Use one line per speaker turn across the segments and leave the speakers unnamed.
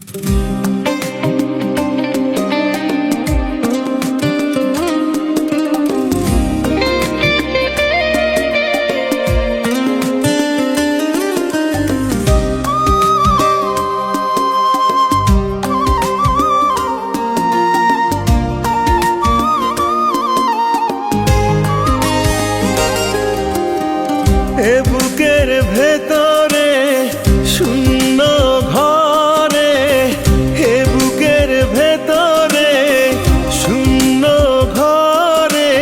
এ বুকের ভেতরে শূন্য ঘরে, এ বুকের ভেতরে শূন্য ঘরে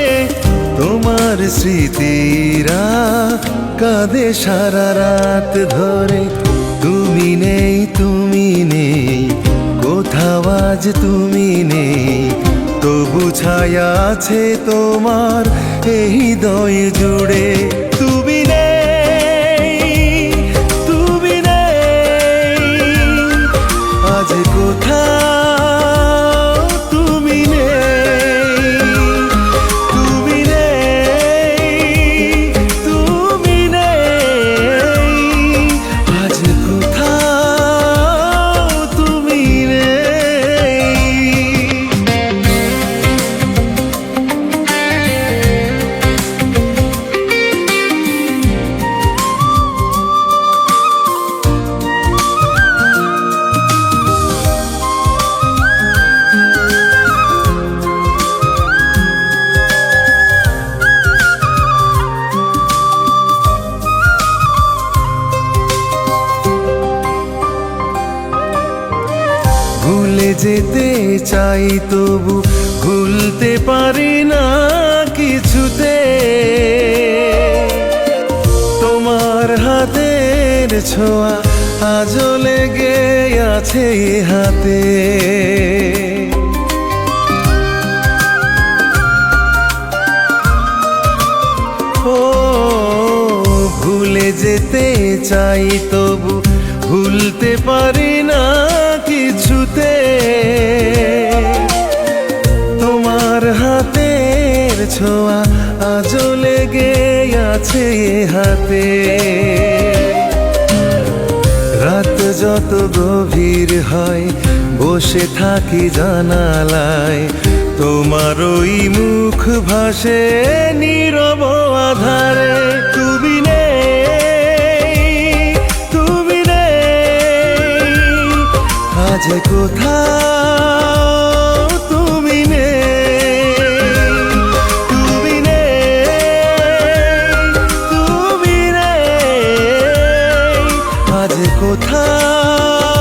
তোমার স্মৃতিরা কাঁদে সারা রাত ধরে। তুমি নেই, তুমি নেই, কোথাও আজ তুমি নেই, তবু ছায়া আছে তোমার এই হৃদয় জুড়ে। তুমি নেই, তুমি নেই, আজ কোথাও তুমি নেই, তুমি নেই, তুমি নেই, আজ কোথাও তুমি নেই। ভুলে যেতে চাই তবু ভুলতে পারি না কিছুতে, তোমার হাতের ছোঁয়া আজও লেগে আছে হাতে। ও ভুলে যেতে চাই তবু ভুলতে পারি না কিছুতে, তোমার হাতের ছোঁয়া আজও লেগে আছে হাতে। রাত যত গভীর হয় বসে থাকি জানালায়, তোমার ওই মুখ ভাসে নীরব আধারে। তুমি নেই, তুমি নেই, আজ কোথাও তুমি নেই, তুমি নেই, তুমি নেই, আজ কোথাও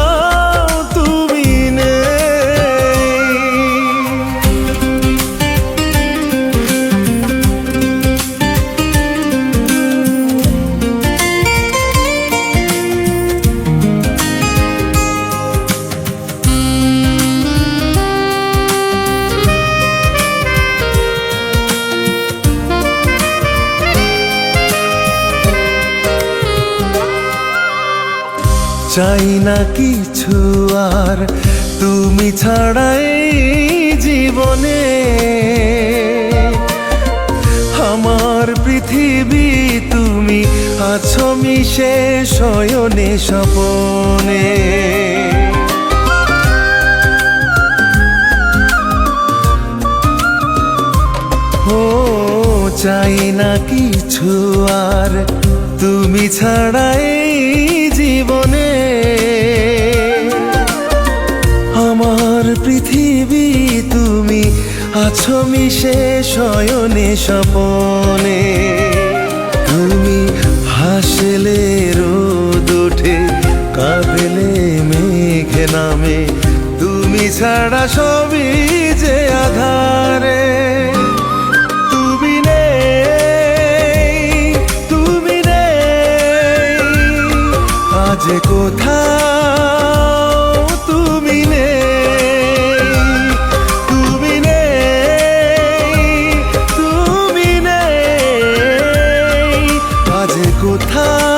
তুমি নেই। চাই না কিছু আর তুমি ছাড়া এই জীবনে, আমার পৃথিবী তুমি আছো মিশে শয়নে স্বপনে। ও চাই না কিছু আর তুমি ছাড়া এই জীবনে, আমার পৃথিবী তুমি আছো মিশে শয়নে স্বপনে। তুমি হাসলে রোদ ওঠে, কাঁদলে মেঘ নামে, তুমি ছাড়া সবই যে আধারে। তুমি নেই, তুমি নেই, আজ কোথাও তুমি নেই, তুমি নেই, তুমি নেই, আজ কোথাও